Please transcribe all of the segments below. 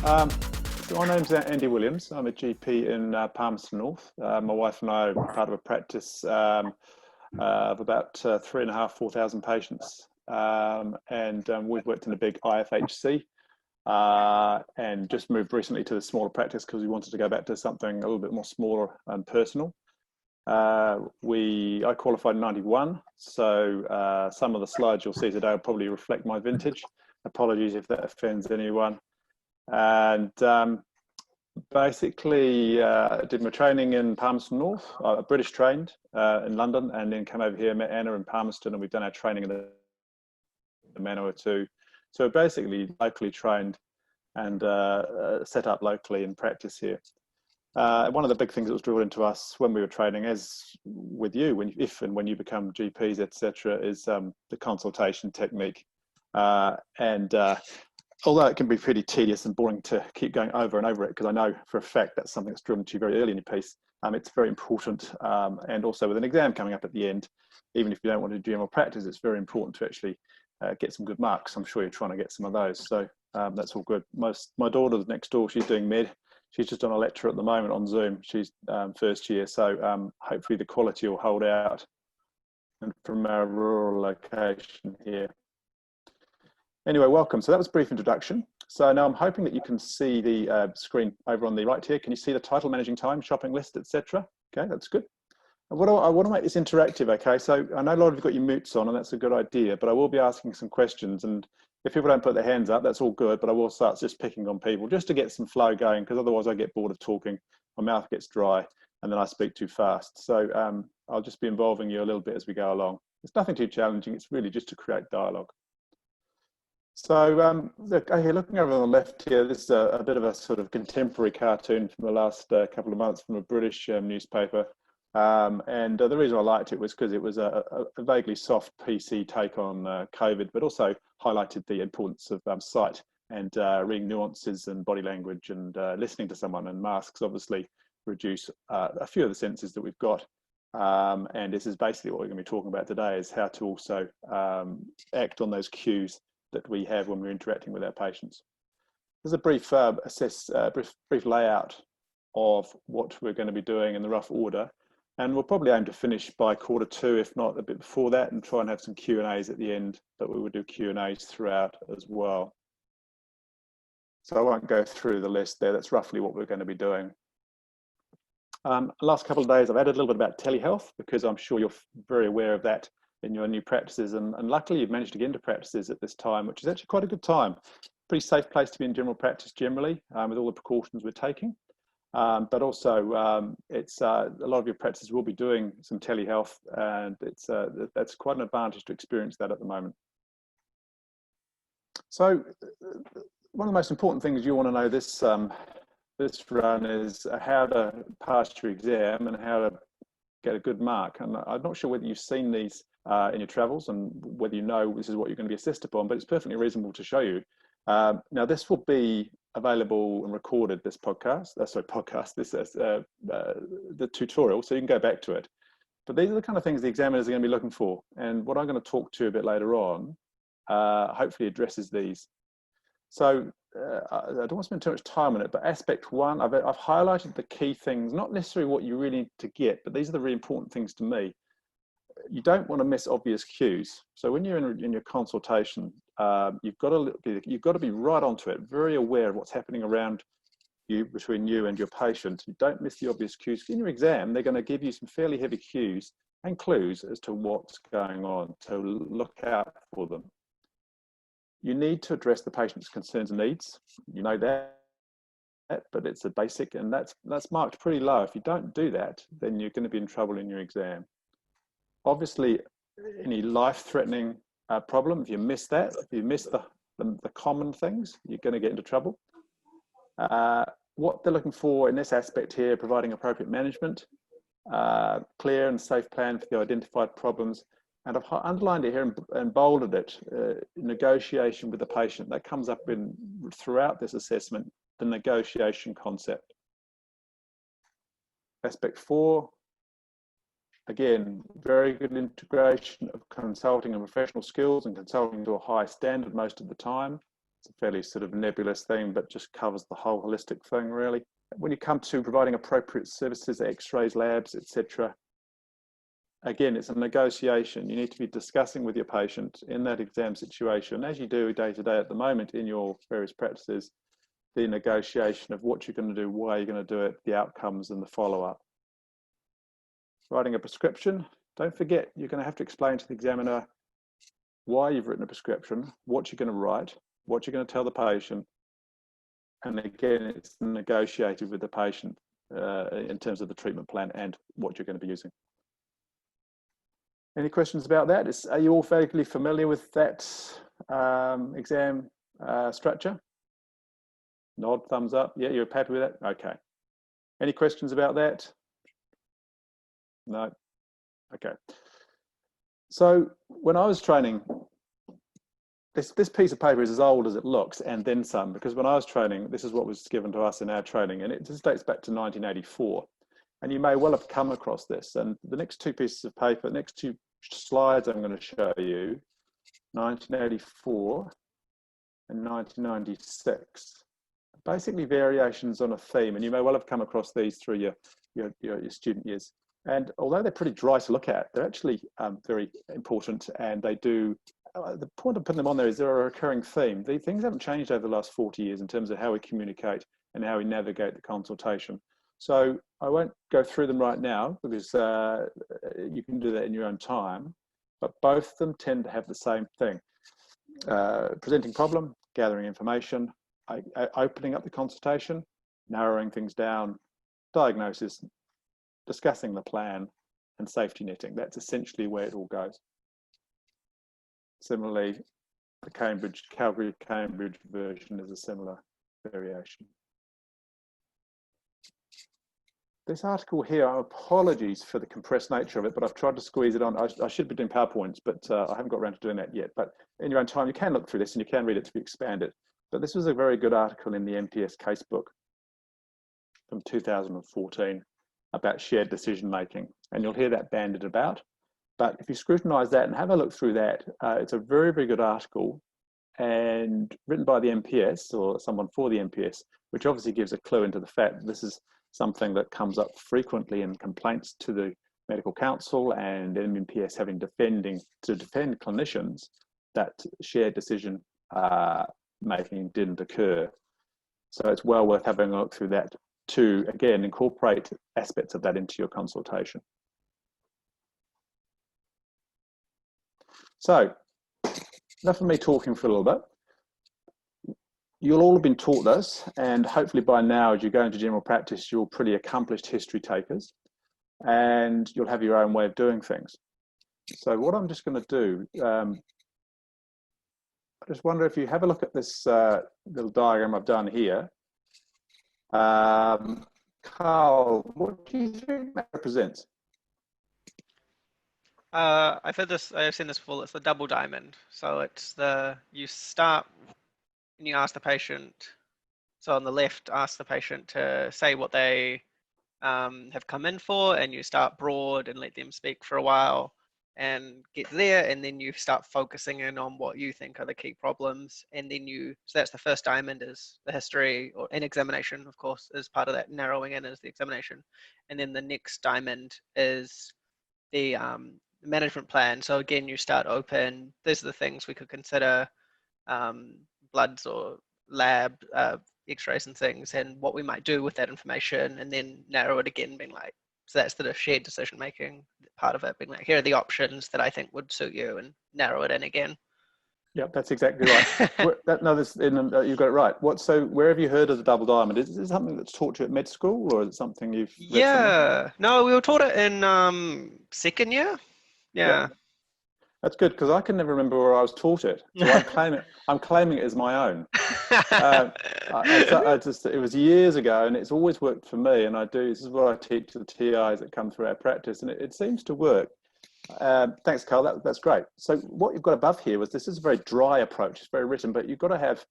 Um, so my name's Andy Williams. I'm a GP in Palmerston North. My wife and I are part of a practice of about 3,500 to 4,000 patients. We've worked in a big IFHC and just moved recently to the smaller practice because we wanted to go back to something a little bit more smaller and personal. I qualified in 91, so some of the slides you'll see today will probably reflect my vintage. Apologies if that offends anyone. And basically did my training in Palmerston North, British trained in London, and then came over here, met Anna in Palmerston, and we've done our training in the Manor too. So basically locally trained and set up locally in practice here. One of the big things that was drilled into us when we were training, as with you, if and when you become GPs, etc., is the consultation technique. Although it can be pretty tedious and boring to keep going over and over it, because I know for a fact that's something that's driven to you very early in your piece, it's very important. And also with an exam coming up at the end, even if you don't want to do general practice, it's very important to actually get some good marks. I'm sure you're trying to get some of those. So that's all good. My daughter's next door, she's doing med. She's just on a lecture at the moment on Zoom. She's first year. So hopefully the quality will hold out. And from our rural location here. Anyway, welcome. So that was a brief introduction. So now I'm hoping that you can see the screen over on the right here. Can you see the title, managing time, shopping list, etc.? Okay, that's good. And I want to make this interactive, okay? So I know a lot of you got your mutes on, and that's a good idea, but I will be asking some questions. And if people don't put their hands up, that's all good, but I will start just picking on people just to get some flow going, because otherwise I get bored of talking, my mouth gets dry, and then I speak too fast. So I'll just be involving you a little bit as we go along. It's nothing too challenging. It's really just to create dialogue. So looking over on the left here, this is a bit of a sort of contemporary cartoon from the last couple of months from a British newspaper. The reason I liked it was because it was a vaguely soft PC take on COVID, but also highlighted the importance of sight and reading nuances and body language and listening to someone. And masks obviously reduce a few of the senses that we've got. And this is basically what we're going to be talking about today, is how to also act on those cues that we have when we're interacting with our patients. There's a brief brief layout of what we're going to be doing in the rough order, and we'll probably aim to finish by Q2, if not a bit before that, and try and have some Q&As at the end, but we will do Q&As throughout as well. So I won't go through the list there. That's roughly what we're going to be doing. Last couple of days I've added a little bit about telehealth, because I'm sure you're very aware of that in your new practices, and luckily you've managed to get into practices at this time, which is actually quite a good time. Pretty safe place to be in general practice generally, with all the precautions we're taking. But also it's a lot of your practices will be doing some telehealth, and that's quite an advantage to experience that at the moment. So one of the most important things you want to know this run is how to pass your exam and how to get a good mark. And I'm not sure whether you've seen these in your travels and whether you know this is what you're going to be assessed upon, but it's perfectly reasonable to show you. Now this will be available and recorded, this podcast, the tutorial, so you can go back to it. But these are the kind of things the examiners are going to be looking for. And what I'm going to talk to you a bit later on, hopefully addresses these. So I don't want to spend too much time on it, but aspect one, I've highlighted the key things, not necessarily what you really need to get, but these are the really important things to me. You don't want to miss obvious cues. So when you're in your consultation, you've got to be right onto it, very aware of what's happening around you, between you and your patient. You don't miss the obvious cues. In your exam, they're going to give you some fairly heavy cues and clues as to what's going on, so look out for them. You need to address the patient's concerns and needs. You know that, but it's a basic, and that's marked pretty low. If you don't do that, then you're going to be in trouble in your exam. Obviously, any life-threatening problem, if you miss that, if you miss the common things, you're going to get into trouble. What they're looking for in this aspect here, providing appropriate management, clear and safe plan for the identified problems. And I've underlined it here and bolded it, negotiation with the patient. That comes up throughout this assessment, the negotiation concept. Aspect 4, again, very good integration of consulting and professional skills, and consulting to a high standard most of the time. It's a fairly sort of nebulous thing, but just covers the whole holistic thing, really. When you come to providing appropriate services, x-rays, labs, etc., again, it's a negotiation. You need to be discussing with your patient in that exam situation, as you do day to day at the moment in your various practices, the negotiation of what you're going to do, why you're going to do it, the outcomes and the follow-up. Writing a prescription, don't forget, you're going to have to explain to the examiner why you've written a prescription, what you're going to write, what you're going to tell the patient. And again, it's negotiated with the patient in terms of the treatment plan and what you're going to be using. Any questions about that? Are you all fairly familiar with that exam structure? Nod, thumbs up. Yeah, you're happy with that? Okay. Any questions about that? No? Okay. So when I was training, this piece of paper is as old as it looks, and then some, because when I was training, this is what was given to us in our training, and it just dates back to 1984. And you may well have come across this. And the next two pieces of paper, the next two slides I'm going to show you, 1984 and 1996, basically variations on a theme. And you may well have come across these through your student years. And although they're pretty dry to look at, they're actually very important, and they do, the point of putting them on there is they're a recurring theme. These things haven't changed over the last 40 years in terms of how we communicate and how we navigate the consultation. So I won't go through them right now because you can do that in your own time, but both of them tend to have the same thing. Presenting problem, gathering information, opening up the consultation, narrowing things down, diagnosis, discussing the plan, and safety netting. That's essentially where it all goes. Similarly, the Calgary-Cambridge version is a similar variation. This article here, apologies for the compressed nature of it, but I've tried to squeeze it on. I should be doing PowerPoints, but I haven't got around to doing that yet. But in your own time, you can look through this and you can read it to expand it. But this was a very good article in the MPS casebook from 2014 about shared decision making. And you'll hear that banded about. But if you scrutinize that and have a look through that, it's a very, very good article and written by the MPS or someone for the MPS, which obviously gives a clue into the fact that this is something that comes up frequently in complaints to the medical council and MPS having to defend clinicians that shared decision making didn't occur. So it's well worth having a look through that to, again, incorporate aspects of that into your consultation. So enough of me talking for a little bit. You'll all have been taught this, and hopefully by now, as you go into general practice, you're pretty accomplished history takers, and you'll have your own way of doing things. So what I'm just going to do, I just wonder if you have a look at this little diagram I've done here. Carl, what do you think that represents? I've seen this before. It's the double diamond. So it's you start and you ask the patient. So on the left, ask the patient to say what they have come in for, and you start broad and let them speak for a while and get there, and then you start focusing in on what you think are the key problems, and then so that's the first diamond, is the history, or an examination, of course, is part of that. Narrowing in is the examination, and then the next diamond is the management plan. So again, you start open. These are the things we could consider, bloods or lab x-rays and things, and what we might do with that information, and then narrow it again, being like, so that's the shared decision making part of it, being like, here are the options that I think would suit you, and narrow it in again. Yeah, that's exactly right. You've got it right. So where have you heard of the double diamond? Is this something that's taught you at med school, or is it something you've read somewhere? No, we were taught it in second year. Yeah. That's good, because I can never remember where I was taught it, so I'm claiming it as my own. It was years ago, and it's always worked for me. And this is what I teach the TIs that come through our practice, and it seems to work. Thanks, Carl. That's great. So what you've got above here this is a very dry approach. It's very written, but you've got to have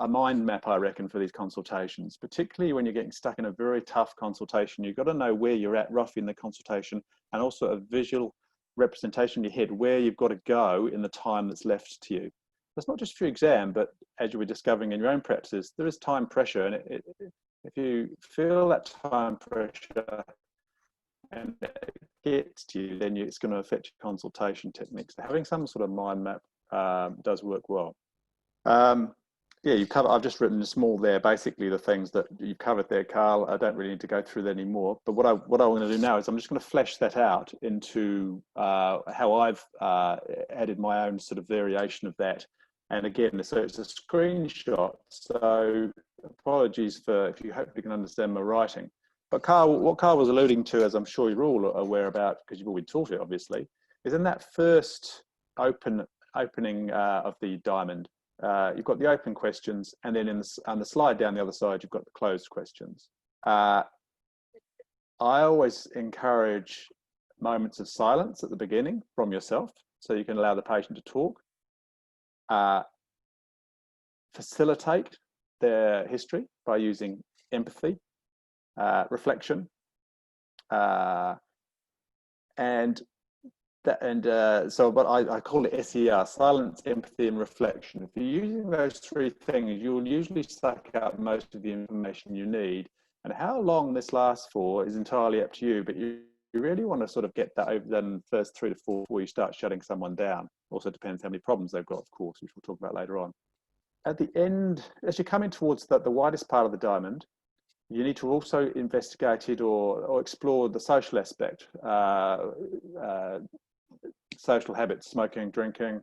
a mind map, I reckon, for these consultations, particularly when you're getting stuck in a very tough consultation. You've got to know where you're at roughly in the consultation, and also a visual representation in your head where you've got to go in the time that's left to you. That's not just for your exam, but as you were discovering in your own practices, there is time pressure. And if you feel that time pressure and it gets to you, then it's going to affect your consultation techniques. So having some sort of mind map does work well. Yeah, I've just written small there, basically the things that you've covered there, Carl. I don't really need to go through that anymore. But what I want to do now is I'm just going to flesh that out into how I've added my own sort of variation of that. And again, so it's a screenshot. So apologies for if you hopefully can understand my writing. But Carl, what Carl was alluding to, as I'm sure you're all aware about, because you've already taught it, obviously, is in that first opening of the diamond. You've got the open questions, and then on the slide down the other side, you've got the closed questions. I always encourage moments of silence at the beginning from yourself, so you can allow the patient to talk. Facilitate their history by using empathy, reflection, but I call it SER, silence, empathy, and reflection. If you're using those three things, you'll usually suck out most of the information you need. And how long this lasts for is entirely up to you, but you really want to sort of get that over the first 3 to 4 before you start shutting someone down. Also depends how many problems they've got, of course, which we'll talk about later on. At the end, as you're coming towards the widest part of the diamond, you need to also investigate it or explore the social aspect, social habits, smoking, drinking,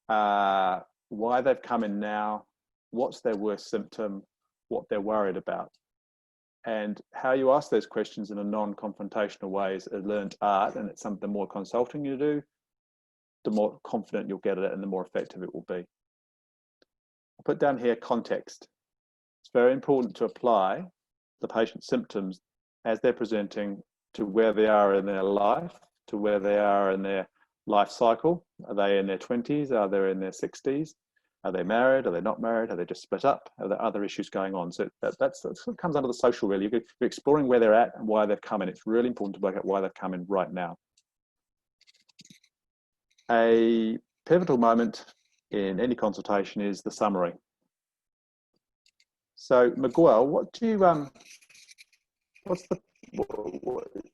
why they've come in now, what's their worst symptom, what they're worried about. And how you ask those questions in a non-confrontational way is a learned art, and it's something the more consulting you do, the more confident you'll get at it and the more effective it will be. I'll put down here context. It's very important to apply the patient's symptoms as they're presenting to where they are in their life, to where they are in their life cycle. Are they in their 20s? Are they in their 60s? Are they married? Are they not married? Are they just split up? Are there other issues going on? So that sort of comes under the social, really. You're exploring where they're at and why they've come in. It's really important to work out why they've come in right now. A pivotal moment in any consultation is the summary. So Miguel, what do you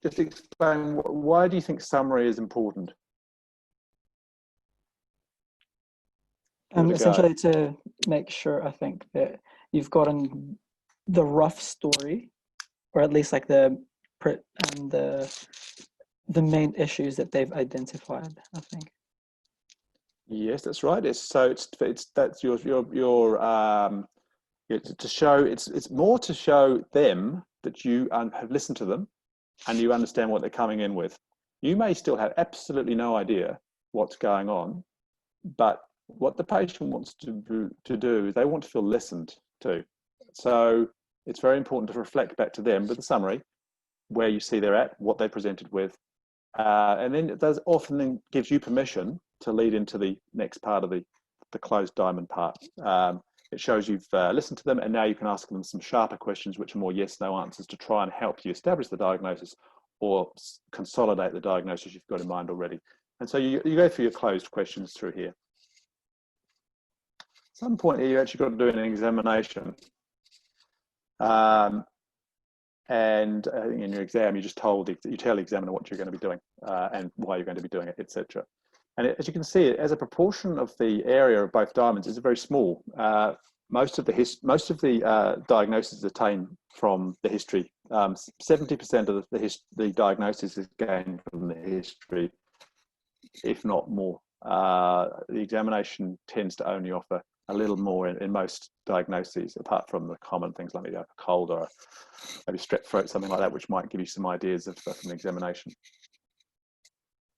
just explain why do you think summary is important? Essentially to make sure, I think, that you've gotten the rough story, or at least like the main issues that they've identified, I think. Yes, that's right. It's to show, it's more to show them that you have listened to them and you understand what they're coming in with. You may still have absolutely no idea what's going on, but what the patient wants to do is they want to feel listened to. So it's very important to reflect back to them with a summary where you see they're at, what they presented with, and then it does often then gives you permission to lead into the next part of the closed diamond part. It shows you've listened to them, and now you can ask them some sharper questions, which are more yes/no answers, to try and help you establish the diagnosis or consolidate the diagnosis you've got in mind already. And so you go through your closed questions through here. At some point here, you actually got to do an examination. And I think in your exam, you tell the examiner what you're going to be doing and why you're going to be doing it, etc. And as you can see, as a proportion of the area of both diamonds is very small. Most of the diagnosis is attained from the history. 70% of the diagnosis is gained from the history, if not more. The examination tends to only offer a little more in most diagnoses, apart from the common things like maybe a cold or maybe strep throat, something like that, which might give you some ideas of from the examination.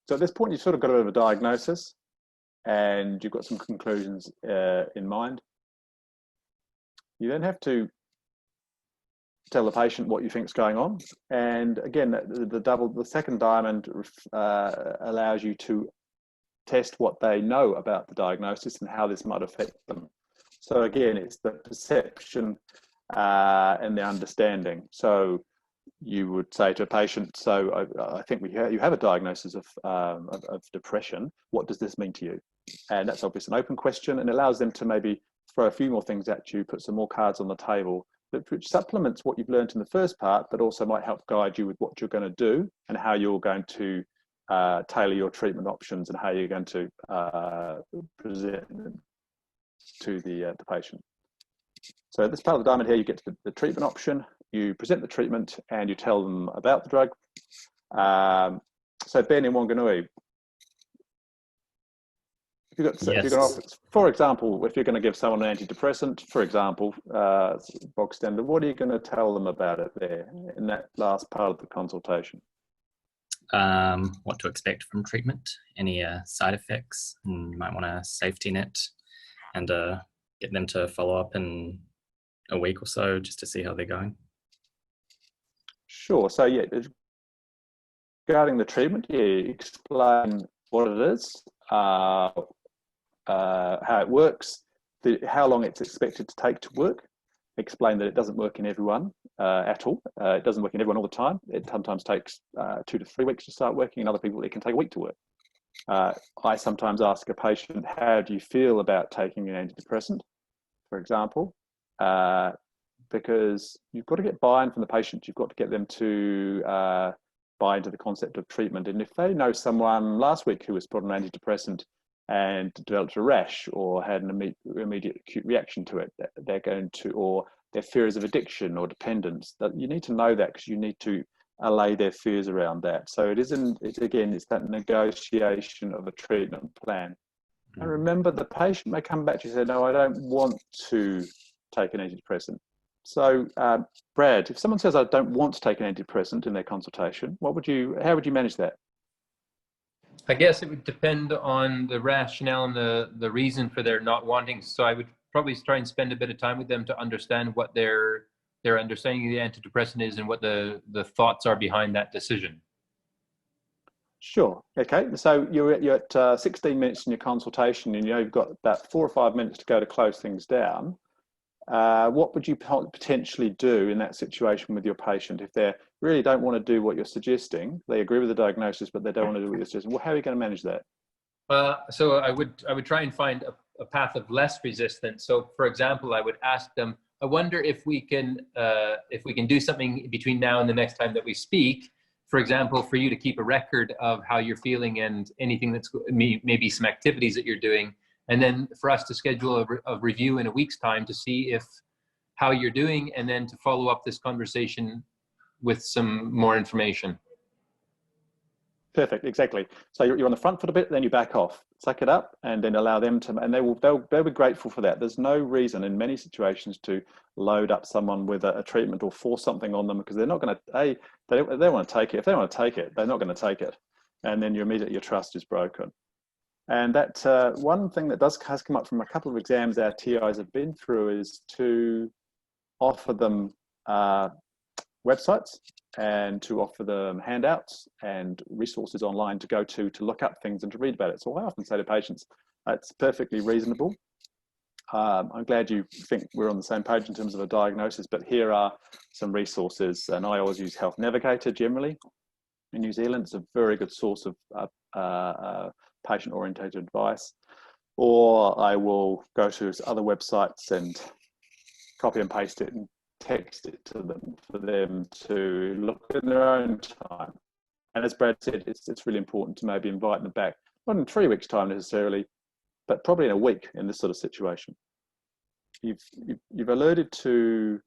So at this point, you've sort of got a bit of a diagnosis and you've got some conclusions in mind. You then have to tell the patient what you think is going on. And again, the second diamond allows you to test what they know about the diagnosis and how this might affect them. So again, it's the perception and the understanding. So you would say to a patient, so I think you have a diagnosis of depression. What does this mean to you? And that's obviously an open question, and allows them to maybe throw a few more things at you, put some more cards on the table, which supplements what you've learned in the first part, but also might help guide you with what you're going to do and how you're going to tailor your treatment options and how you're going to present them to the patient. So at this part of the diamond here, you get to the treatment option, you present the treatment, and you tell them about the drug. So Ben in Wanganui, if you're going to offer, for example, if you're going to give someone an antidepressant, for example, bog standard, what are you going to tell them about it there in that last part of the consultation? What to expect from treatment, any side effects, and you might want a safety net, and get them to follow up in a week or so just to see how they're going. Sure. So yeah, regarding the treatment, yeah, explain what it is, how it works, how long it's expected to take to work. Explain that it doesn't work in everyone at all. It doesn't work in everyone all the time. It sometimes takes 2 to 3 weeks to start working, and other people it can take a week to work. I sometimes ask a patient, how do you feel about taking an antidepressant, for example, because you've got to get buy-in from the patient. You've got to get them to buy into the concept of treatment. And if they know someone last week who was put on an antidepressant and developed a rash or had an immediate acute reaction to it, they're going to, or their fears of addiction or dependence, that you need to know that, because you need to allay their fears around that. So it isn't, it's that negotiation of a treatment plan. And remember, the patient may come back to you and say, no, I don't want to take an antidepressant. So Brad, if someone says, I don't want to take an antidepressant in their consultation, how would you manage that? I guess it would depend on the rationale and the reason for their not wanting. So I would probably try and spend a bit of time with them to understand what their understanding of the antidepressant is and what the thoughts are behind that decision. Sure. Okay. So you're at 16 minutes in your consultation, and you've got about 4 or 5 minutes to go to close things down. What would you potentially do in that situation with your patient if they really don't want to do what you're suggesting? They agree with the diagnosis, but they don't want to do what you're suggesting. Well, how are you going to manage that? So I would try and find a path of less resistance. So, for example, I would ask them, I wonder if we can do something between now and the next time that we speak. For example, for you to keep a record of how you're feeling and anything that's maybe some activities that you're doing. And then for us to schedule a review in a week's time to see how you're doing, and then to follow up this conversation with some more information. Perfect, exactly. So you're on the front foot a bit, then you back off, suck it up, and then allow them to, and they'll be grateful for that. There's no reason in many situations to load up someone with a treatment or force something on them, because they're not going to, they want to take it. If they want to take it, they're not going to take it. And then your trust is broken. And that one thing that has come up from a couple of exams our TIs have been through is to offer them websites and to offer them handouts and resources online to go to look up things and to read about it. So I often say to patients, it's perfectly reasonable. I'm glad you think we're on the same page in terms of a diagnosis, but here are some resources. And I always use Health Navigator generally. In New Zealand, it's a very good source of patient-oriented advice. Or I will go to other websites and copy and paste it and text it to them for them to look in their own time. And as Brad said, it's really important to maybe invite them back, not in 3 weeks' time necessarily, but probably in a week in this sort of situation. You've alluded to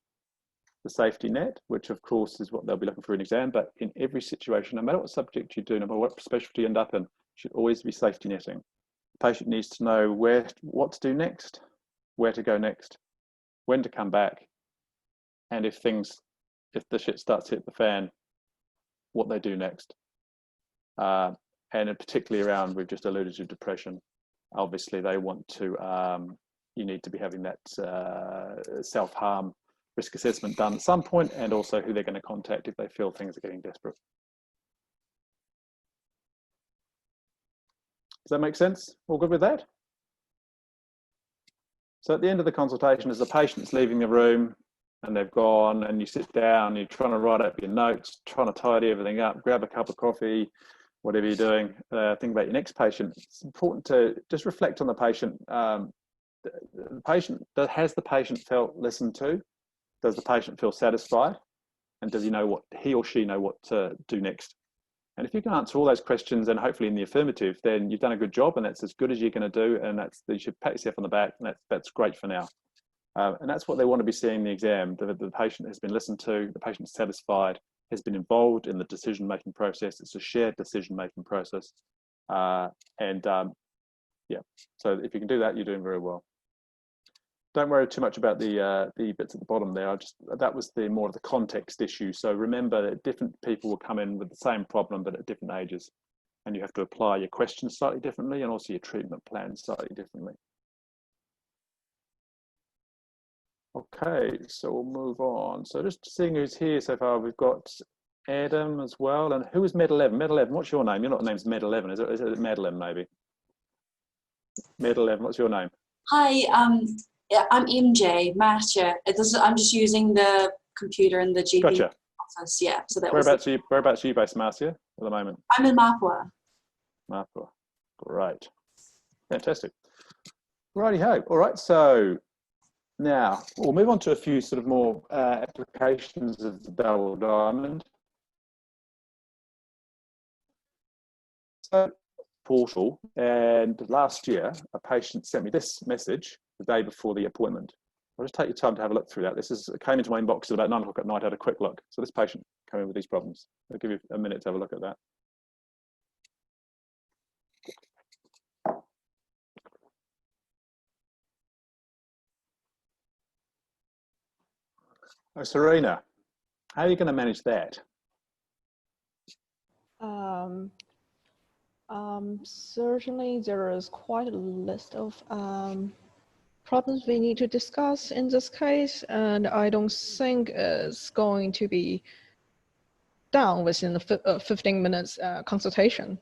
the safety net, which of course is what they'll be looking for in exam, but in every situation, no matter what subject you do, no matter what specialty you end up in, should always be safety netting. The patient needs to know what to do next, where to go next, when to come back, and if the shit starts to hit the fan, what they do next. And particularly around, we've just alluded to depression. Obviously they want to, you need to be having that self-harm risk assessment done at some point, and also who they're going to contact if they feel things are getting desperate. Does that make sense? All good with that? So at the end of the consultation, as the patient's leaving the room and they've gone, and you sit down, you're trying to write up your notes, trying to tidy everything up, grab a cup of coffee, whatever you're doing, think about your next patient. It's important to just reflect on the patient. The patient, has the patient felt listened to? Does the patient feel satisfied? And does he or she know what to do next? And if you can answer all those questions, and hopefully in the affirmative, then you've done a good job, and that's as good as you're going to do. And you should pat yourself on the back, and that's great for now. And that's what they want to be seeing in the exam. The patient has been listened to, the patient is satisfied, has been involved in the decision-making process. It's a shared decision-making process. Yeah, so if you can do that, you're doing very well. Don't worry too much about the bits at the bottom there. That was more of the context issue. So remember that different people will come in with the same problem, but at different ages. And you have to apply your questions slightly differently, and also your treatment plan slightly differently. Okay, so we'll move on. So just seeing who's here so far, we've got Adam as well. And who is Med 11? Med 11, what's your name? Your name's Med 11, is it Madeline maybe? Med 11, what's your name? Hi, yeah, I'm MJ, Marcia. I'm just using the computer in the GP Gotcha. office. Yeah, so that Whereabouts are you based, Marcia, at the moment? I'm in Mapua. Mapua, great. Fantastic. Righty-ho. All right, so now we'll move on to a few sort of more applications of the double diamond. So portal, and last year a patient sent me this message the day before the appointment. I'll just take your time to have a look through that. It came into my inbox at about 9 o'clock at night. I had a quick look. So this patient came in with these problems. I'll give you a minute to have a look at that. Oh, Serena, how are you going to manage that? Certainly there is quite a list of problems we need to discuss in this case, and I don't think it's going to be done within the 15 minutes consultation.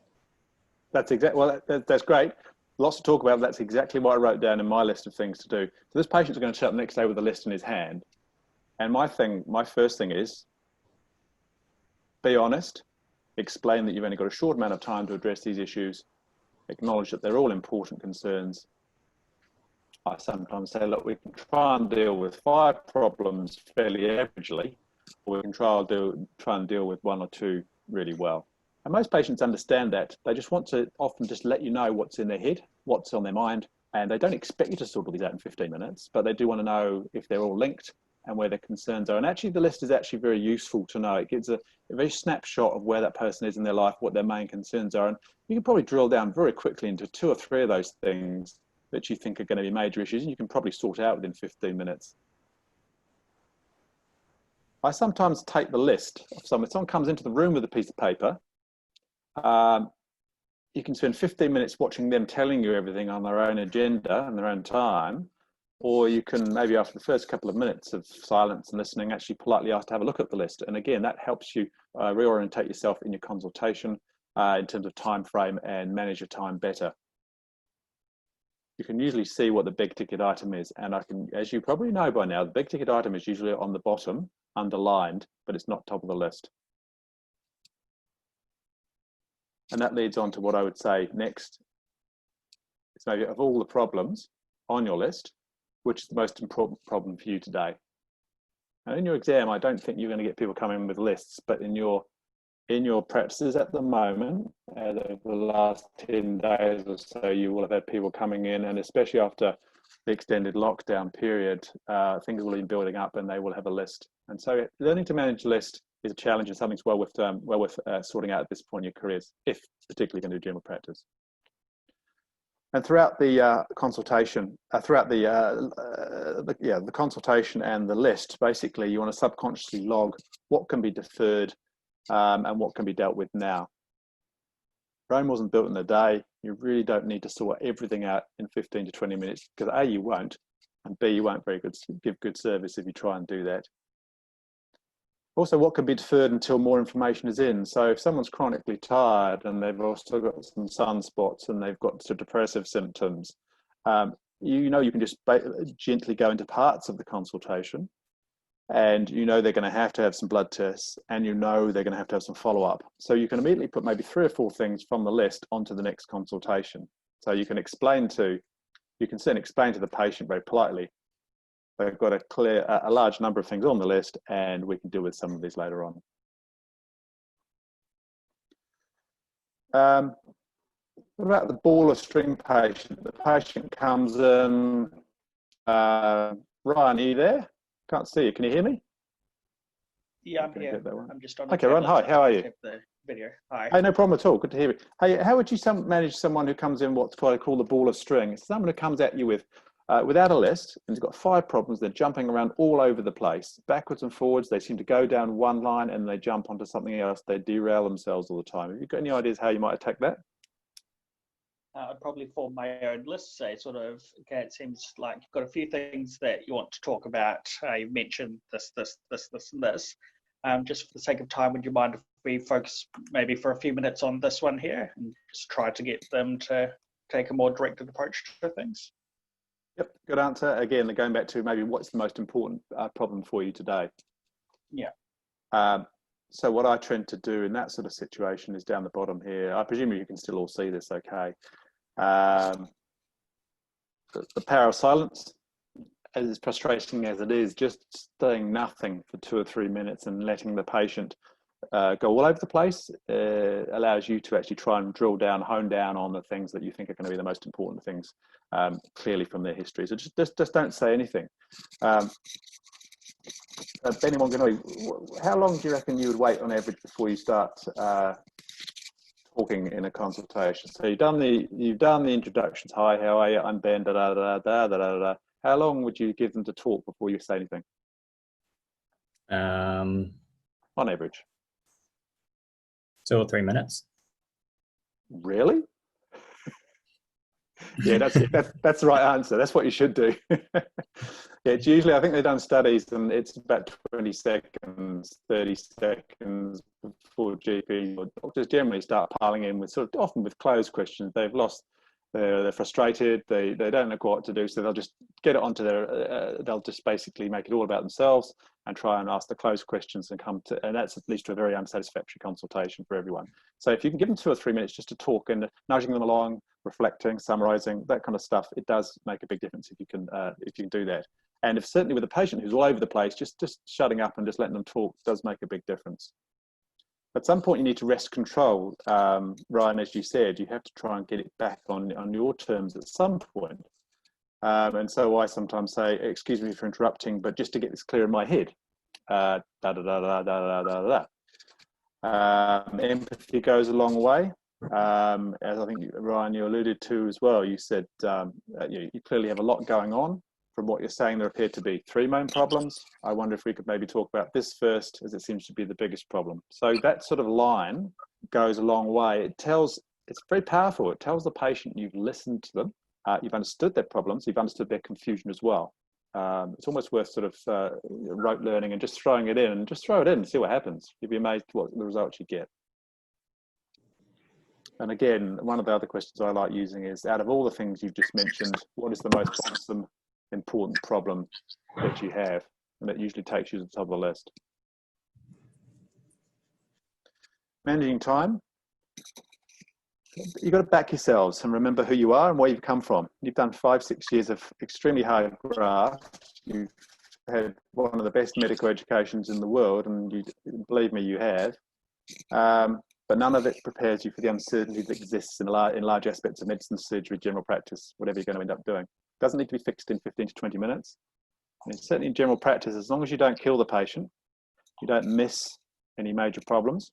That's exactly, well, that's great. Lots to talk about. That's exactly what I wrote down in my list of things to do. So this patient's going to show up next day with a list in his hand. And my first thing is, be honest, explain that you've only got a short amount of time to address these issues, acknowledge that they're all important concerns. I sometimes say, look, we can try and deal with 5 problems fairly averagely, or we can try and deal with 1 or 2 really well. And most patients understand that. They just want to often just let you know what's in their head, what's on their mind, and they don't expect you to sort all these out in 15 minutes, but they do want to know if they're all linked and where their concerns are. And actually the list is actually very useful to know. It gives a very snapshot of where that person is in their life, what their main concerns are. And you can probably drill down very quickly into 2 or 3 of those things that you think are going to be major issues, and you can probably sort out within 15 minutes. I sometimes take the list of someone. If someone comes into the room with a piece of paper, you can spend 15 minutes watching them telling you everything on their own agenda and their own time, or you can maybe after the first couple of minutes of silence and listening, actually politely ask to have a look at the list. And again, that helps you reorientate yourself in your consultation in terms of time frame and manage your time better. You can usually see what the big ticket item is. And as you probably know by now, the big ticket item is usually on the bottom, underlined, but it's not top of the list. And that leads on to what I would say next. So maybe of all the problems on your list, which is the most important problem for you today? Now in your exam, I don't think you're going to get people coming in with lists, but in your practices at the moment, over the last 10 days or so, you will have had people coming in, and especially after the extended lockdown period, things will be building up and they will have a list. And so learning to manage a list is a challenge and something's well worth sorting out at this point in your careers, if particularly going to do general practice. And throughout the consultation, the consultation and the list, basically you want to subconsciously log what can be deferred and what can be dealt with now. Rome wasn't built in a day. You really don't need to sort everything out in 15 to 20 minutes, because A, you won't, and B, you won't give good service if you try and do that. Also, what can be deferred until more information is in. So if someone's chronically tired and they've also got some sunspots and they've got some depressive symptoms, you can just gently go into parts of the consultation and you know they're going to have some blood tests, and you know they're going to have some follow-up. So you can immediately put maybe 3 or 4 things from the list onto the next consultation. So you can explain to the patient very politely, they've got a large number of things on the list, and we can deal with some of these later on. What about the ball or string patient? The patient comes in. Ryan, are you there? Can't see you. Can you hear me? Yeah, I'm Okay, here. get that one. I'm just on the Okay, Ryan, tablet, hi, how are you? have the video. Hi. Hey, no problem at all. Good to hear you. Hey, how would you manage someone who comes in what's what I call the ball or string? It's someone who comes at you with without a list, and has got 5 problems. They're jumping around all over the place, backwards and forwards. They seem to go down one line and they jump onto something else. They derail themselves all the time. Have you got any ideas how you might attack that? I'd probably form my own list, say sort of, okay, it seems like you've got a few things that you want to talk about. You mentioned this, and this. Just for the sake of time, would you mind if we focus maybe for a few minutes on this one here and just try to get them to take a more directed approach to things? Yep, good answer. Again, going back to maybe what's the most important problem for you today. Yeah. So what I tend to do in that sort of situation is down the bottom here. I presume you can still all see this okay. The power of silence, as frustrating as it is, just saying nothing for 2 or 3 minutes and letting the patient go all over the place allows you to actually try and drill down, hone down on the things that you think are going to be the most important things, clearly from their history. So just don't say anything. Anyone going to? How long do you reckon you would wait on average before you start talking in a consultation? So you've done the introductions. Hi, how are you? I'm Ben. Da da da da da da da. How long would you give them to talk before you say anything? On average. 2 or 3 minutes. Really? Yeah, that's the right answer. That's what you should do. Yeah, it's usually, I think they've done studies, and it's about 20 seconds, 30 seconds before GPs or doctors generally start piling in with sort of often with closed questions. They've lost, they're frustrated, they don't know what to do, so they'll just get it onto they'll just basically make it all about themselves and try and ask the closed questions and and that's at least to a very unsatisfactory consultation for everyone. So if you can give them 2 or 3 minutes just to talk and nudging them along, reflecting, summarizing, that kind of stuff, it does make a big difference if you can do that. And if certainly with a patient who's all over the place, just shutting up and just letting them talk does make a big difference. At some point, you need to wrest control. Ryan, as you said, you have to try and get it back on your terms at some point. And so I sometimes say, excuse me for interrupting, but just to get this clear in my head. Da da da da da da da da. Empathy goes a long way. As I think, Ryan, you alluded to as well, you said you clearly have a lot going on. From what you're saying, there appear to be 3 main problems. I wonder if we could maybe talk about this first, as it seems to be the biggest problem. So that sort of line goes a long way. It's very powerful. It tells the patient you've listened to them, you've understood their problems, you've understood their confusion as well. It's almost worth sort of rote learning and just throwing it in, and just throw it in and see what happens. You'll be amazed what the results you get. And again, one of the other questions I like using is, out of all the things you've just mentioned, what is the most bothersome, important problem that you have? And that usually takes you to the top of the list. Managing time. You've got to back yourselves and remember who you are and where you've come from. You've done 5-6 years of extremely hard graft. You've had one of the best medical educations in the world, and believe me, you have. But none of it prepares you for the uncertainty that exists in large aspects of medicine, surgery, general practice, whatever you're going to end up doing. It doesn't need to be fixed in 15 to 20 minutes. And certainly in general practice, as long as you don't kill the patient, you don't miss any major problems,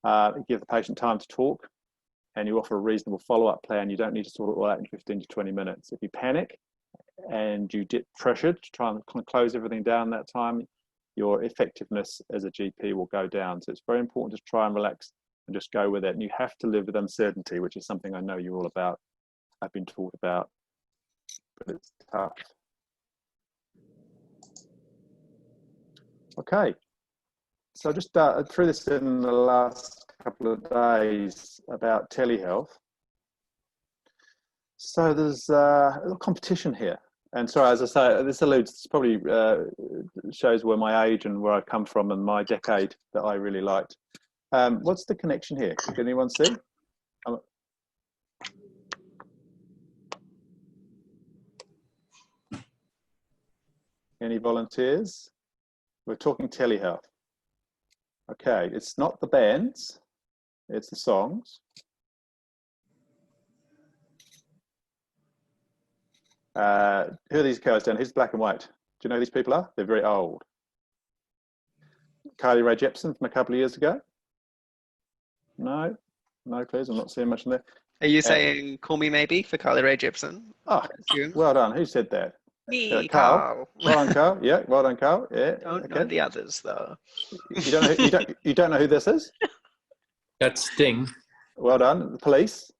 you give the patient time to talk, and you offer a reasonable follow-up plan, you don't need to sort it all out in 15 to 20 minutes. If you panic and you get pressured to try and close everything down that time, your effectiveness as a GP will go down. So it's very important to try and relax and just go with it. And you have to live with uncertainty, which is something I know you're all about. I've been taught about, but it's tough. Okay. So I just threw this in the last couple of days about telehealth. So there's a little competition here. And sorry, as I say, this probably shows where my age and where I come from and my decade that I really liked. What's the connection here? Can anyone see? Any volunteers? We're talking telehealth. Okay, it's not the bands, it's the songs. Who are these guys down? Who's black and white? Do you know who these people are? They're very old. Carly Rae Jepsen from a couple of years ago? No, no clues. I'm not seeing much in there. Are you saying "Call Me Maybe" for Carly Rae Jepsen? Oh, well done. Who said that? Me, Carl. Well done, Carl. Yeah, well done, Carl. Yeah. Don't know the others though. You don't know. You don't know who this is? That's Sting. Well done. The Police.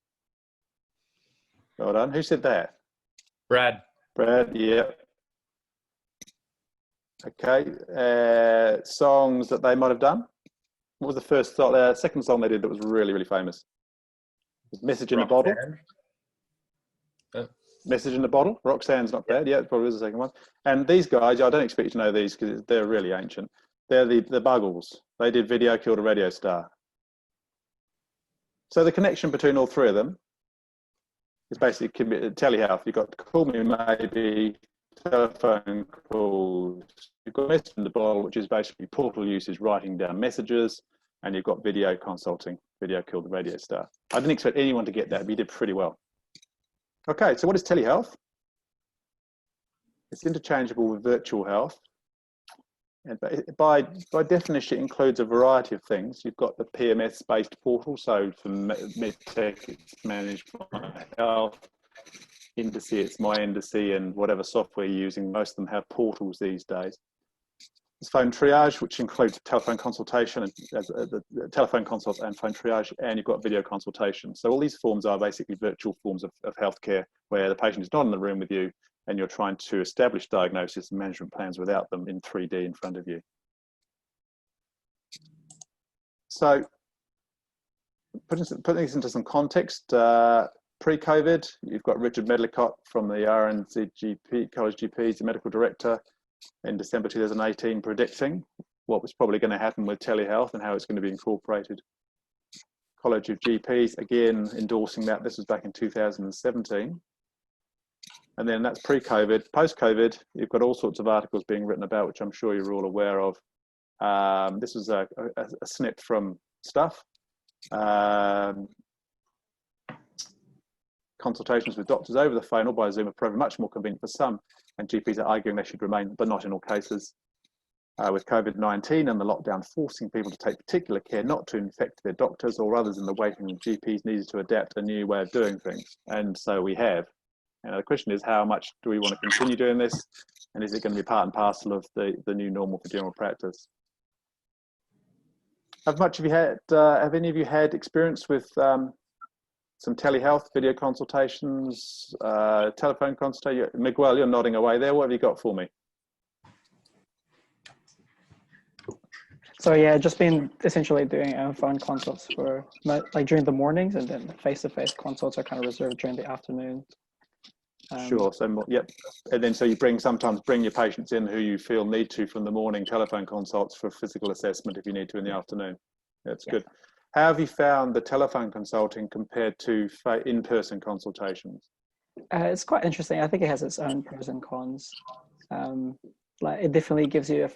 Well done. Who said that? Brad. Brad. Yeah. Okay. Songs that they might have done. What was the first song? Second song they did that was really, really famous? Message in a Bottle. Message in a Bottle. Roxanne's not bad. Yeah, it probably was the second one. And these guys, I don't expect you to know these because they're really ancient. They're the Buggles. They did Video Killed a Radio Star. So the connection between all three of them is basically telehealth. You've got Call Me Maybe, telephone calls. You've got Message in the Bottle, which is basically portal usage, writing down messages, and you've got video consulting, Video Killed the Radio Star. I didn't expect anyone to get that, but you did pretty well. Okay, so what is telehealth? It's interchangeable with virtual health. And by definition, it includes a variety of things. You've got the PMS-based portal, so for MedTech, it's Managed My Health. Indice, it's My Indice, and whatever software you're using, most of them have portals these days. There's phone triage, which includes telephone consultation, and the telephone consults and phone triage, and you've got video consultation. So all these forms are basically virtual forms of healthcare where the patient is not in the room with you and you're trying to establish diagnosis and management plans without them in 3D in front of you. So putting this into some context, pre-COVID, you've got Richard Medlicott from the RNZGP, College GPs, the medical director, in December 2018, predicting what was probably going to happen with telehealth and how it's going to be incorporated. College of GPs, again, endorsing that. This was back in 2017. And then that's pre-COVID. Post-COVID, you've got all sorts of articles being written about, which I'm sure you're all aware of. This was a snip from Stuff. Consultations with doctors over the phone or by Zoom are proving much more convenient for some, and GPs are arguing they should remain, but not in all cases. With COVID-19 and the lockdown forcing people to take particular care not to infect their doctors or others in the waiting room, GPs needed to adapt a new way of doing things, and so we have. And the question is, how much do we want to continue doing this, and is it going to be part and parcel of the new normal for general practice? Have any of you had experience with some telehealth, video consultations, telephone consultation? Miguel, you're nodding away there. What have you got for me? So yeah, just been essentially doing phone consults for like during the mornings, and then face-to-face consults are kind of reserved during the afternoon. Sure. So yep. And then so you sometimes bring your patients in who you feel need to from the morning telephone consults for physical assessment if you need to in the afternoon. That's good. How have you found the telephone consulting compared to in-person consultations? It's quite interesting. I think it has its own pros and cons. Like it definitely gives you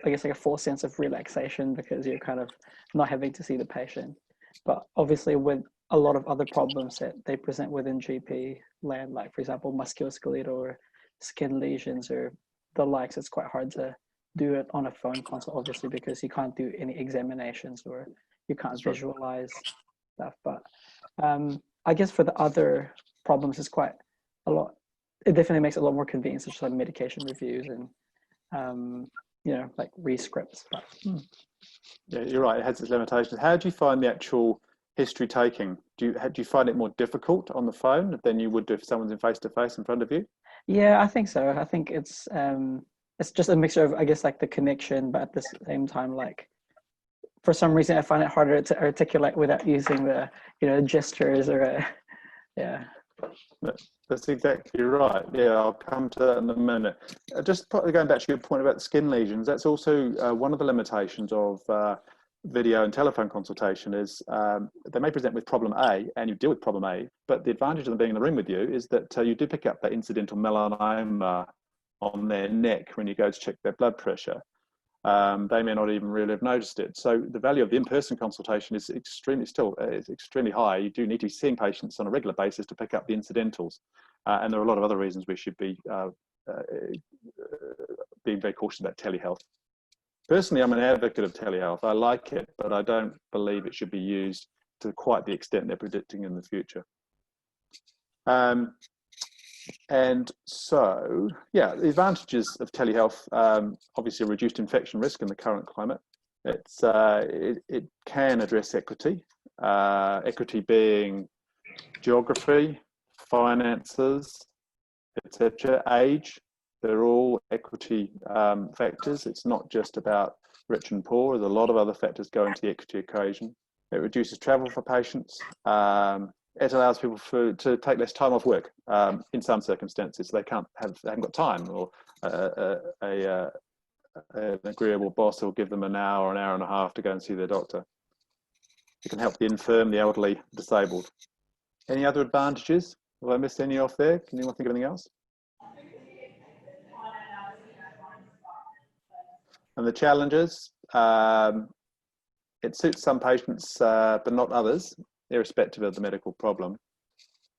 I guess like a full sense of relaxation because you're kind of not having to see the patient. But obviously with a lot of other problems that they present within GP land, like for example, musculoskeletal or skin lesions or the likes, it's quite hard to do it on a phone consult, obviously, because you can't do any examinations or you can't visualize stuff. But I guess for the other problems, it's quite a lot. It definitely makes it a lot more convenient, such as like medication reviews and you know, like re-scripts. But yeah, you're right. It has its limitations. How do you find the actual history taking? Do you find it more difficult on the phone than you would do if someone's in face-to-face in front of you? Yeah, I think so. I think it's just a mixture of, I guess, like the connection, but at the same time, like for some reason, I find it harder to articulate without using the, you know, gestures or yeah. That's exactly right. Yeah, I'll come to that in a minute. Just going back to your point about skin lesions, that's also one of the limitations of video and telephone consultation is they may present with problem A and you deal with problem A, but the advantage of them being in the room with you is that you do pick up that incidental melanoma on their neck when you go to check their blood pressure. They may not even really have noticed it. So the value of the in-person consultation is extremely high. You do need to be seeing patients on a regular basis to pick up the incidentals. And there are a lot of other reasons we should be being very cautious about telehealth. Personally, I'm an advocate of telehealth. I like it, but I don't believe it should be used to quite the extent they're predicting in the future. And so, yeah, the advantages of telehealth, obviously reduced infection risk in the current climate. It can address equity, equity being geography, finances, etc., age. They're all equity factors. It's not just about rich and poor. There's a lot of other factors go into the equity equation. It reduces travel for patients. It allows people to take less time off work in some circumstances. They haven't got time, or an agreeable boss will give them an hour and a half to go and see their doctor. It can help the infirm, the elderly, disabled. Any other advantages? Have I missed any off there? Can anyone think of anything else? And the challenges, it suits some patients, but not others, irrespective of the medical problem.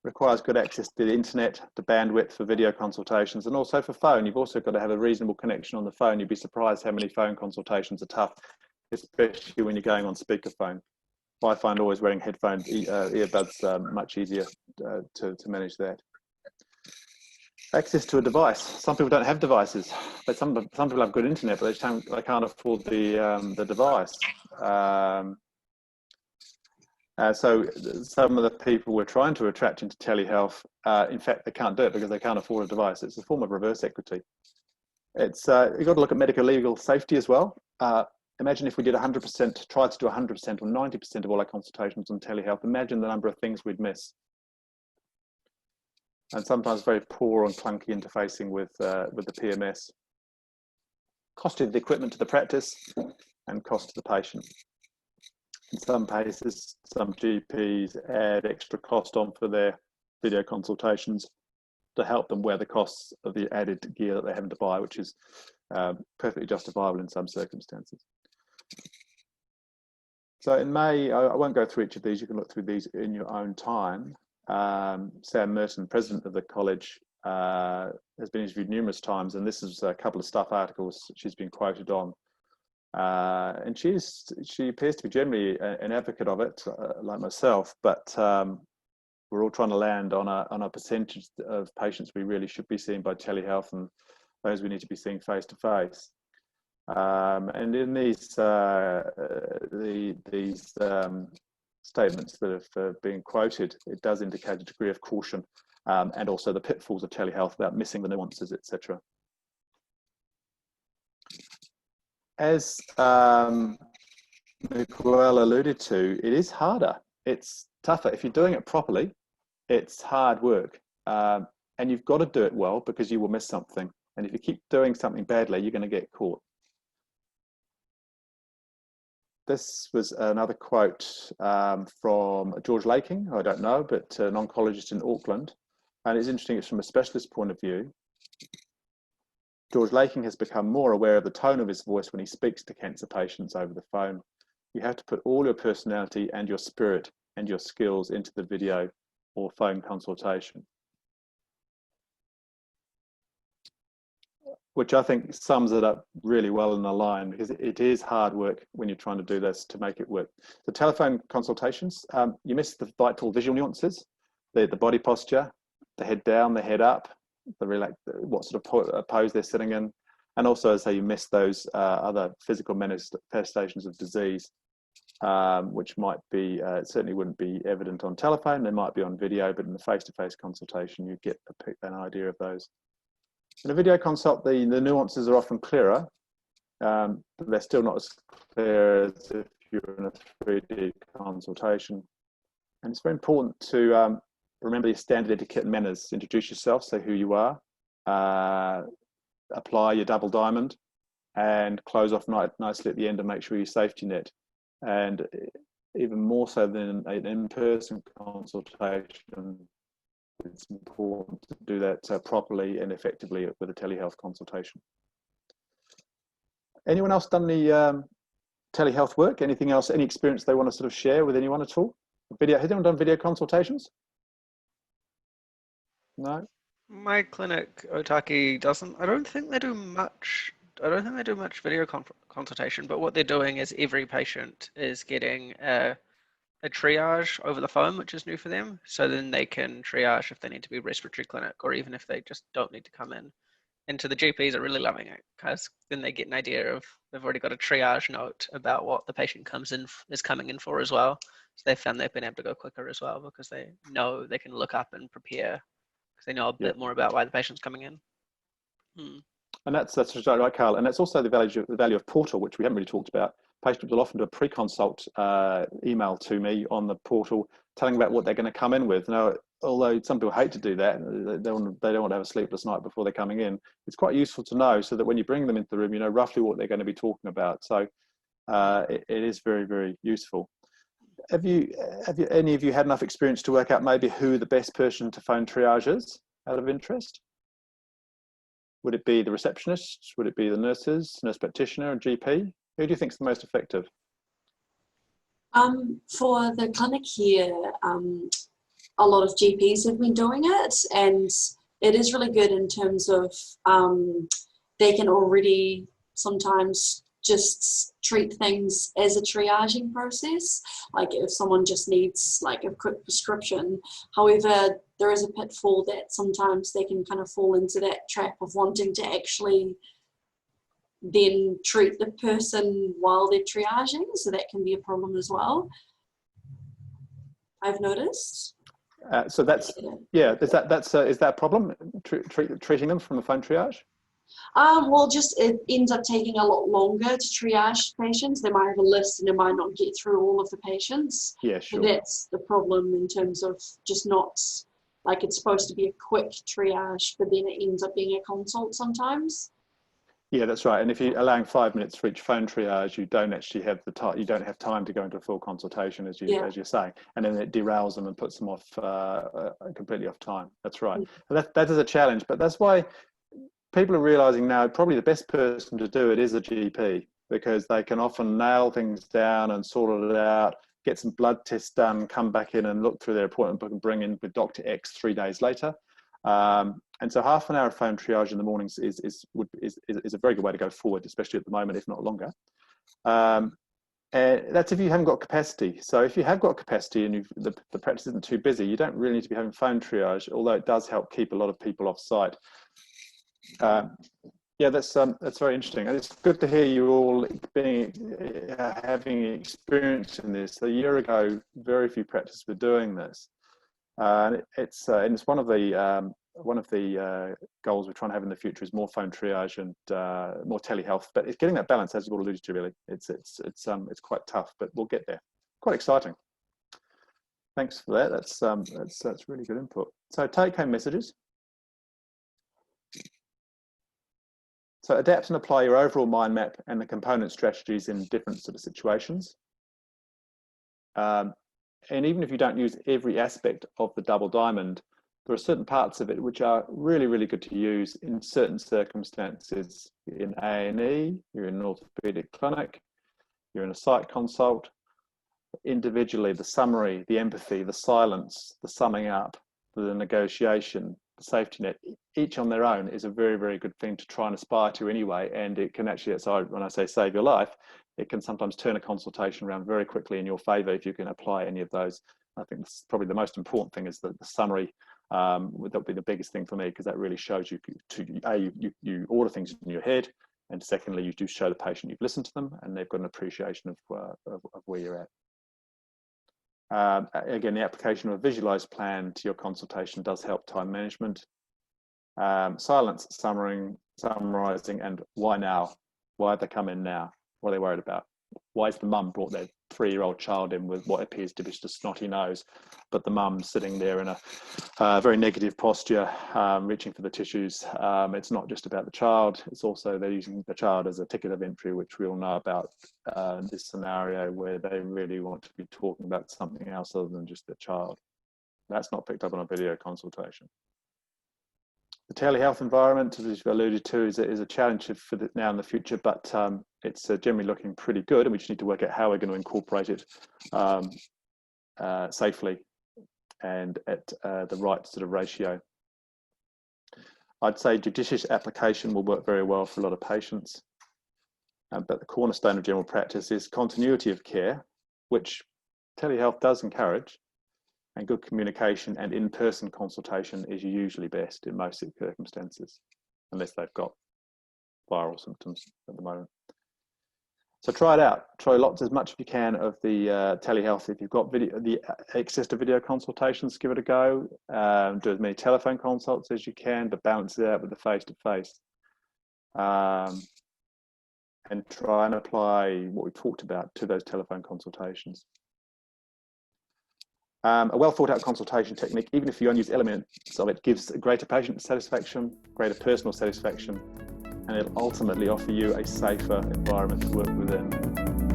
Requires good access to the internet, to bandwidth for video consultations, and also for phone. You've also got to have a reasonable connection on the phone. You'd be surprised how many phone consultations are tough, especially when you're going on speakerphone. I find always wearing headphones, earbuds much easier to manage that. Access to a device. Some people don't have devices, but some people have good internet, but they can't afford the device. So some of the people we're trying to attract into telehealth, in fact, they can't do it because they can't afford a device. It's a form of reverse equity. You've got to look at medical legal safety as well. Imagine if we did 100%, tried to do 100% or 90% of all our consultations on telehealth. Imagine the number of things we'd miss. And sometimes very poor and clunky interfacing with the PMS. Cost of the equipment to the practice and cost to the patient. In some cases, some GPs add extra cost on for their video consultations to help them wear the costs of the added gear that they're having to buy, which is perfectly justifiable in some circumstances. So in May, I won't go through each of these, you can look through these in your own time. Sam Merton, president of the college, has been interviewed numerous times, and this is a couple of staff articles she's been quoted on. And she appears to be generally an advocate of it, like myself, but we're all trying to land on a percentage of patients we really should be seeing by telehealth and those we need to be seeing face to face. And in these statements that have been quoted, it does indicate a degree of caution and also the pitfalls of telehealth about missing the nuances, etc. As Miguel alluded to, it is harder. It's tougher. If you're doing it properly, it's hard work. And you've got to do it well because you will miss something. And if you keep doing something badly, you're going to get caught. This was another quote from George Laking, who I don't know, but an oncologist in Auckland. And it's interesting, it's from a specialist point of view. George Laking has become more aware of the tone of his voice when he speaks to cancer patients over the phone. You have to put all your personality and your spirit and your skills into the video or phone consultation. Which I think sums it up really well in the line, because it is hard work when you're trying to do this to make it work. The telephone consultations, you miss the vital visual nuances, the body posture, the head down, the head up, what sort of pose they're sitting in, and also, as I say, you miss those other physical manifestations of disease, which might be, certainly wouldn't be evident on telephone, they might be on video, but in the face-to-face consultation, you get an idea of those. In a video consult, the nuances are often clearer, but they're still not as clear as if you're in a 3D consultation. And it's very important to remember your standard etiquette and manners. Introduce yourself, say who you are, apply your double diamond, and close off nicely at the end and make sure you safety net. And even more so than an in-person consultation, it's important to do that properly and effectively with a telehealth consultation. Anyone else done any telehealth work? Anything else, any experience they want to sort of share with anyone at all? Video, has anyone done video consultations? No? My clinic, Otaki, doesn't. I don't think they do much. I don't think they do much video consultation. But what they're doing is every patient is getting a triage over the phone, which is new for them. So then they can triage if they need to be respiratory clinic, or even if they just don't need to come in. And so the GPs are really loving it, because then they get an idea of, they've already got a triage note about what the patient is coming in for as well. So they found they've been able to go quicker as well, because they know they can look up and prepare, because they know a bit more about why the patient's coming in. And that's right, Carl. And that's also the value of portal, which we haven't really talked about. Patients will often do a pre-consult email to me on the portal, telling about what they're going to come in with. Now, although some people hate to do that, they don't want to have a sleepless night before they're coming in. It's quite useful to know, so that when you bring them into the room, you know roughly what they're going to be talking about. So it is very, very useful. Have any of you had enough experience to work out maybe who the best person to phone triage is, out of interest? Would it be the receptionist? Would it be the nurses, nurse practitioner, and GP? Who do you think is the most effective? For the clinic here, a lot of GPs have been doing it, and it is really good in terms of they can already sometimes just treat things as a triaging process, like if someone just needs like a quick prescription. However, there is a pitfall that sometimes they can kind of fall into that trap of wanting to actually then treat the person while they're triaging, so that can be a problem as well, I've noticed. So that's, yeah, is that a problem, treating them from the phone triage? Well, just it ends up taking a lot longer to triage patients. They might have a list and they might not get through all of the patients. Yeah, sure. So that's the problem in terms of just not, like, it's supposed to be a quick triage, but then it ends up being a consult sometimes. Yeah, that's right. And if you're allowing 5 minutes for each phone triage, you don't actually have the time. You don't have time to go into a full consultation, as you're saying, and then it derails them and puts them off completely off time. That's right. That is a challenge, but that's why people are realizing now probably the best person to do it is a GP, because they can often nail things down and sort it out, get some blood tests done, come back in and look through their appointment book and bring in with Dr. X 3 days later. And so half an hour of phone triage in the mornings is a very good way to go forward, especially at the moment, if not longer. And that's if you haven't got capacity. So if you have got capacity and the practice isn't too busy, you don't really need to be having phone triage, although it does help keep a lot of people off site. Yeah, that's very interesting. And it's good to hear you all having experience in this. A year ago, very few practices were doing this. And it's one of the goals we're trying to have in the future is more phone triage and more telehealth. But it's getting that balance, as you all alluded to. Really, it's quite tough, but we'll get there. Quite exciting. Thanks for that. That's really good input. So take-home messages. So adapt and apply your overall mind map and the component strategies in different sort of situations. And even if you don't use every aspect of the double diamond, there are certain parts of it which are really, really good to use in certain circumstances. In A&E, you're in an orthopedic clinic, you're in a site consult. Individually, the summary, the empathy, the silence, the summing up, the negotiation, the safety net, each on their own is a very, very good thing to try and aspire to anyway. And it can actually, so when I say save your life, it can sometimes turn a consultation around very quickly in your favor if you can apply any of those. I think this is probably the most important thing, is the summary. That'll be the biggest thing for me, because that really shows you you order things in your head, and secondly, you do show the patient you've listened to them and they've got an appreciation of where you're at. Again, the application of a visualized plan to your consultation does help time management. Silence, summarizing, and why now? Why have they come in now? What are they worried about? Why is the mum brought 3-year-old child in with what appears to be just a snotty nose, but the mum sitting there in a very negative posture, reaching for the tissues. It's not just about the child, it's also they're using the child as a ticket of entry, which we all know about this scenario where they really want to be talking about something else other than just the child. That's not picked up on a video consultation. The telehealth environment, as you've alluded to, is a challenge for now and the future, but it's generally looking pretty good, and we just need to work out how we're going to incorporate it safely and at the right sort of ratio. I'd say judicious application will work very well for a lot of patients, but the cornerstone of general practice is continuity of care, which telehealth does encourage, and good communication and in-person consultation is usually best in most circumstances, unless they've got viral symptoms at the moment. So try it out. Try as much as you can of the telehealth. If you've got access to video consultations, give it a go. Do as many telephone consults as you can, but balance it out with the face-to-face. And try and apply what we talked about to those telephone consultations. A well thought out consultation technique, even if you only use elements of it, gives greater patient satisfaction, greater personal satisfaction, and it'll ultimately offer you a safer environment to work within.